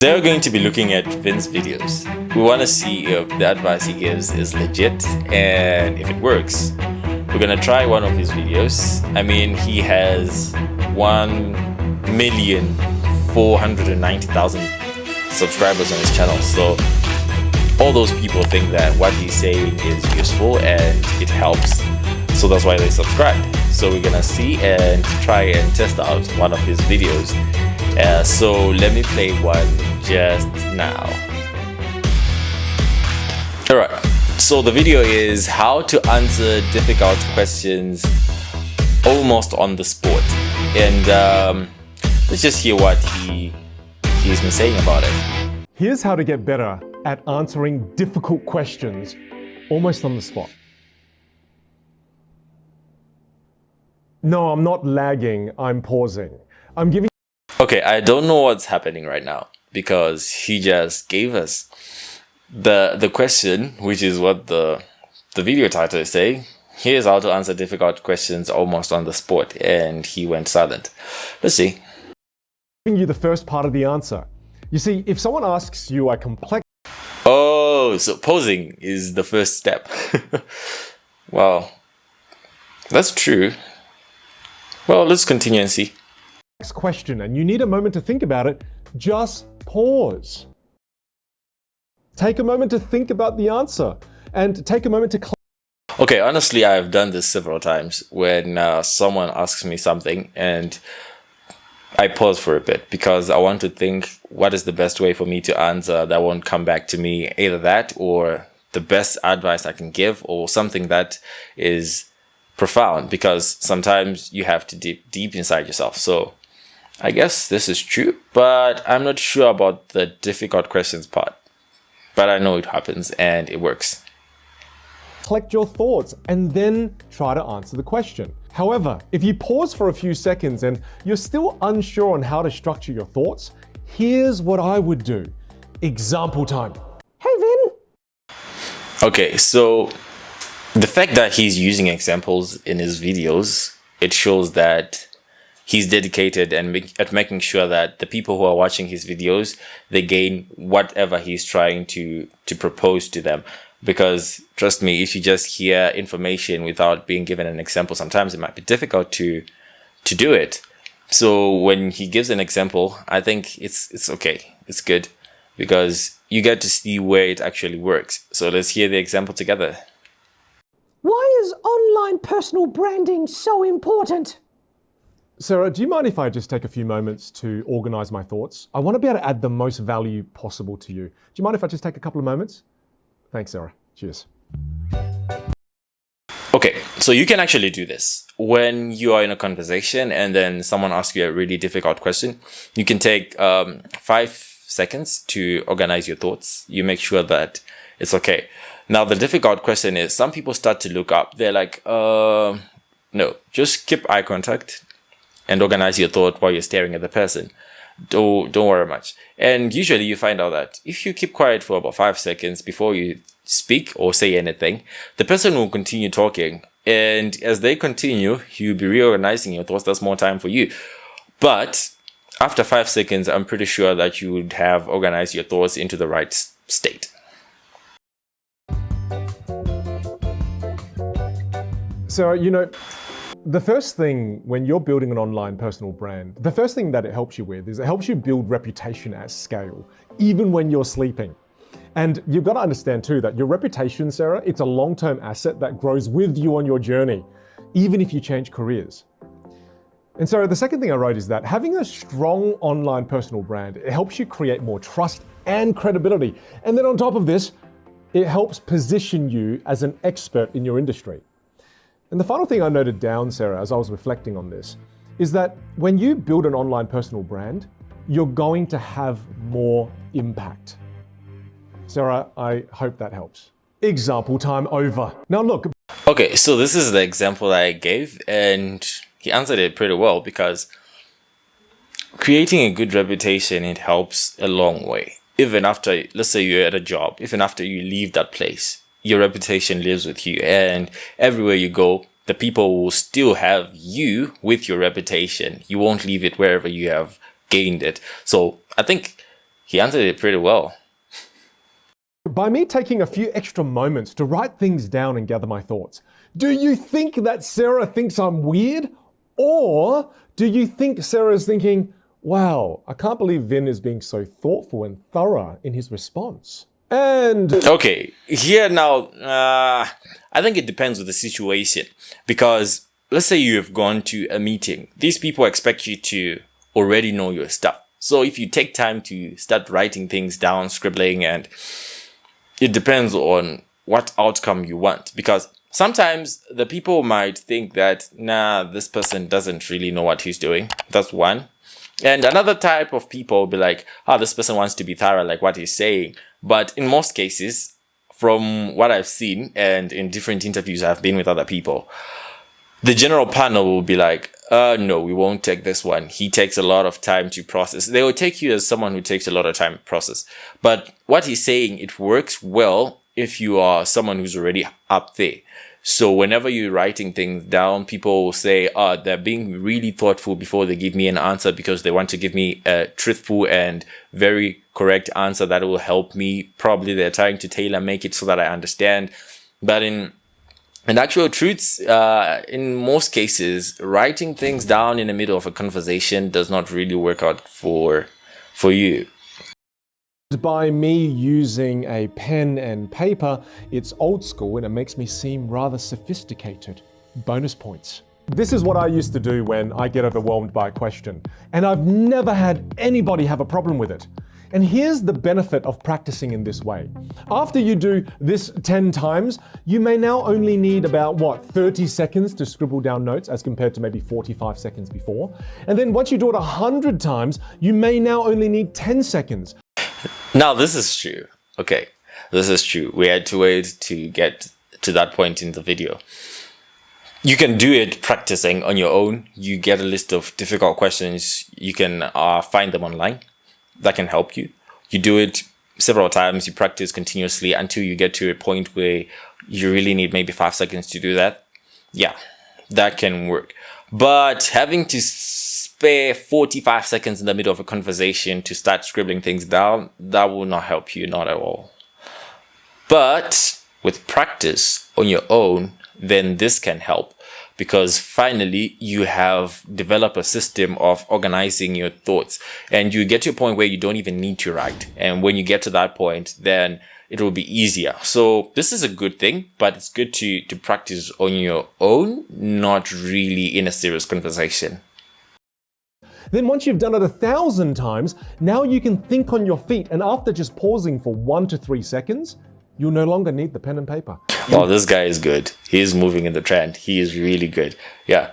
They're going to be looking at Vin's videos. We want to see if the advice he gives is legit and if it works. We're going to try one of his videos. I mean, he has 1,490,000 subscribers on his channel. So all those people think that what he's saying is useful and it helps. So that's why they subscribe. So we're going to see and try and test out one of his videos. So let me play one just now. Alright, so the video is how to answer difficult questions almost on the spot. And let's just hear what he's been saying about it. Here's how to get better at answering difficult questions almost on the spot. No, I'm not lagging, I'm pausing. I'm giving. Okay, I don't know what's happening right now because he just gave us the question, which is what the video title is saying. Here's how to answer difficult questions almost on the spot, and he went silent. Let's see. Giving you the first part of the answer. You see, if someone asks you a complex. Oh, so pausing is the first step. Well, that's true. Well, let's continue and see. Question and you need a moment to think about it, just pause. Take a moment to think about the answer and take a moment to. Okay, honestly, I've done this several times when someone asks me something and I pause for a bit because I want to think what is the best way for me to answer that won't come back to me, either that or the best advice I can give or something that is profound, because sometimes you have to dig deep inside yourself. So I guess this is true, but I'm not sure about the difficult questions part. But I know it happens and it works. Collect your thoughts and then try to answer the question. However, if you pause for a few seconds and you're still unsure on how to structure your thoughts, here's what I would do. Example time. Hey, Vin. Okay, so the fact that he's using examples in his videos, it shows that he's dedicated and at making sure that the people who are watching his videos, they gain whatever he's trying to propose to them. Because trust me, if you just hear information without being given an example, sometimes it might be difficult to do it. So when he gives an example, I think it's okay. It's good because you get to see where it actually works. So let's hear the example together. Why is online personal branding so important? Sarah, do you mind if I just take a few moments to organize my thoughts? I want to be able to add the most value possible to you. Do you mind if I just take a couple of moments? Thanks, Sarah. Cheers. Okay, so you can actually do this. When you are in a conversation and then someone asks you a really difficult question, you can take 5 seconds to organize your thoughts. You make sure that it's okay. Now, the difficult question is some people start to look up. They're like, no, just keep eye contact and organize your thought while you're staring at the person. Don't worry much. And usually you find out that if you keep quiet for about 5 seconds before you speak or say anything, the person will continue talking. And as they continue, you'll be reorganizing your thoughts. That's more time for you. But after 5 seconds, I'm pretty sure that you would have organized your thoughts into the right state. So, the first thing when you're building an online personal brand, the first thing that it helps you with is it helps you build reputation at scale, even when you're sleeping. And you've got to understand too that your reputation, Sarah, it's a long-term asset that grows with you on your journey, even if you change careers. And so the second thing I wrote is that having a strong online personal brand, it helps you create more trust and credibility. And then on top of this, it helps position you as an expert in your industry. And the final thing I noted down, Sarah, as I was reflecting on this, is that when you build an online personal brand, you're going to have more impact. Sarah, I hope that helps. Example time over. Now look. Okay, so this is the example I gave and he answered it pretty well because creating a good reputation, it helps a long way. Even after, let's say you're at a job, even after you leave that place, your reputation lives with you, and everywhere you go, the people will still have you with your reputation. You won't leave it wherever you have gained it. So I think he answered it pretty well. By me taking a few extra moments to write things down and gather my thoughts, do you think that Sarah thinks I'm weird? Or do you think Sarah's thinking, wow, I can't believe Vinh is being so thoughtful and thorough in his response? And okay, here now, I think it depends on the situation, because let's say you have gone to a meeting. These people expect you to already know your stuff. So if you take time to start writing things down, scribbling, and it depends on what outcome you want, because sometimes the people might think that, nah, this person doesn't really know what he's doing. That's one. And another type of people will be like, oh, this person wants to be thorough, like what he's saying. But in most cases, from what I've seen and in different interviews I've been with other people, the general panel will be like, no, we won't take this one. He takes a lot of time to process. They will take you as someone who takes a lot of time to process. But what he's saying, it works well if you are someone who's already up there. So whenever you're writing things down, people will say, they're being really thoughtful before they give me an answer, because they want to give me a truthful and very correct answer that will help me. Probably they're trying to tailor make it so that I understand. But in actual truths, in most cases, writing things down in the middle of a conversation does not really work out for you. by me using a pen and paper, it's old school and it makes me seem rather sophisticated. Bonus points. This is what I used to do when I get overwhelmed by a question, and I've never had anybody have a problem with it. And here's the benefit of practicing in this way. After you do this 10 times, you may now only need about, 30 seconds to scribble down notes as compared to maybe 45 seconds before. And then once you do it 100 times, you may now only need 10 seconds. Now, this is true. Okay, this is true. We had to wait to get to that point in the video. You can do it practicing on your own. You get a list of difficult questions. You can find them online. That can help you. You do it several times. You practice continuously until you get to a point where you really need maybe 5 seconds to do that. Yeah, that can work. But having to spare 45 seconds in the middle of a conversation to start scribbling things down, that will not help you, not at all. But with practice on your own, then this can help, because finally you have developed a system of organizing your thoughts, and you get to a point where you don't even need to write. And when you get to that point, then it will be easier. So this is a good thing, but it's good to practice on your own, not really in a serious conversation. Then once you've done it 1,000 times, now you can think on your feet, and after just pausing for 1 to 3 seconds, you'll no longer need the pen and paper. Oh, this guy is good. He's moving in the trend. He is really good. Yeah,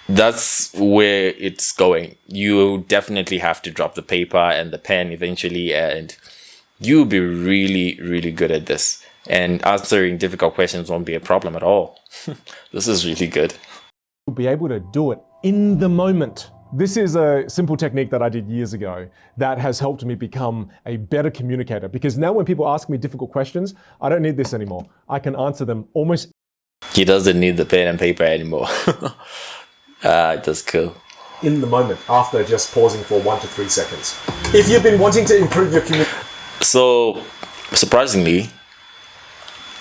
that's where it's going. You definitely have to drop the paper and the pen eventually, and you'll be really, really good at this. And answering difficult questions won't be a problem at all. This is really good. You'll be able to do it in the moment. This is a simple technique that I did years ago that has helped me become a better communicator, because now when people ask me difficult questions, I don't need this anymore. I can answer them almost. He doesn't need the pen and paper anymore. That's cool. In the moment, after just pausing for 1 to 3 seconds. If you've been wanting to improve your communication. So, surprisingly,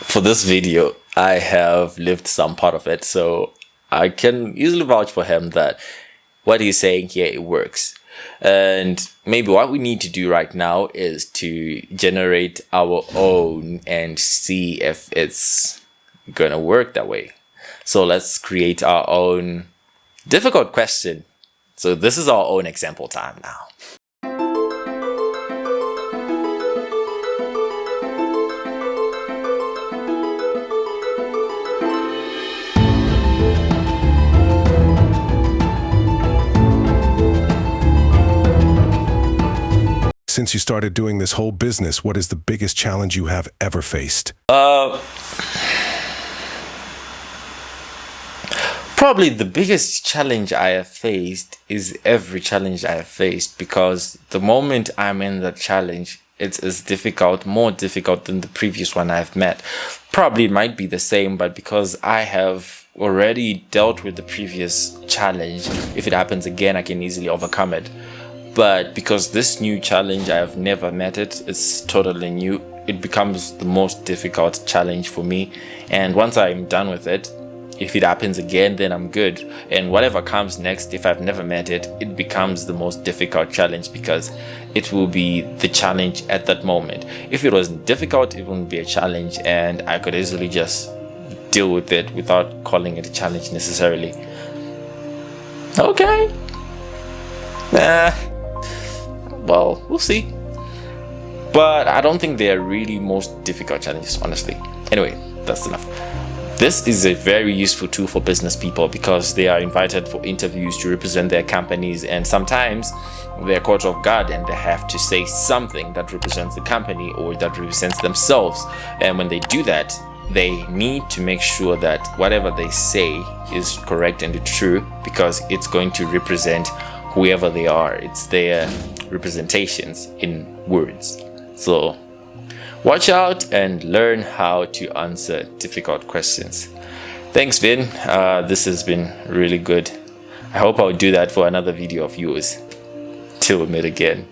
for this video, I have lived some part of it, so I can easily vouch for him that what he's saying here, it works. And maybe what we need to do right now is to generate our own and see if it's gonna work that way. So let's create our own difficult question. So this is our own example time now. Since you started doing this whole business, what is the biggest challenge you have ever faced? Probably the biggest challenge I have faced is every challenge I have faced, because the moment I'm in the challenge, it's as difficult, more difficult than the previous one I've met. Probably it might be the same, but because I have already dealt with the previous challenge, if it happens again, I can easily overcome it. But because this new challenge, I have never met it, it's totally new, it becomes the most difficult challenge for me. And once I'm done with it, if it happens again, then I'm good. And whatever comes next, if I've never met it, it becomes the most difficult challenge because it will be the challenge at that moment. If it wasn't difficult, it wouldn't be a challenge, and I could easily just deal with it without calling it a challenge necessarily. Okay. Well, we'll see. But I don't think they are really most difficult challenges, honestly. Anyway, that's enough. This is a very useful tool for business people because they are invited for interviews to represent their companies, and sometimes they're caught off guard and they have to say something that represents the company or that represents themselves. And when they do that, they need to make sure that whatever they say is correct and true because it's going to represent whoever they are. It's their representations in words. So watch out and learn how to answer difficult questions. Thanks, Vin. This has been really good. I hope I'll do that for another video of yours. Till we meet again.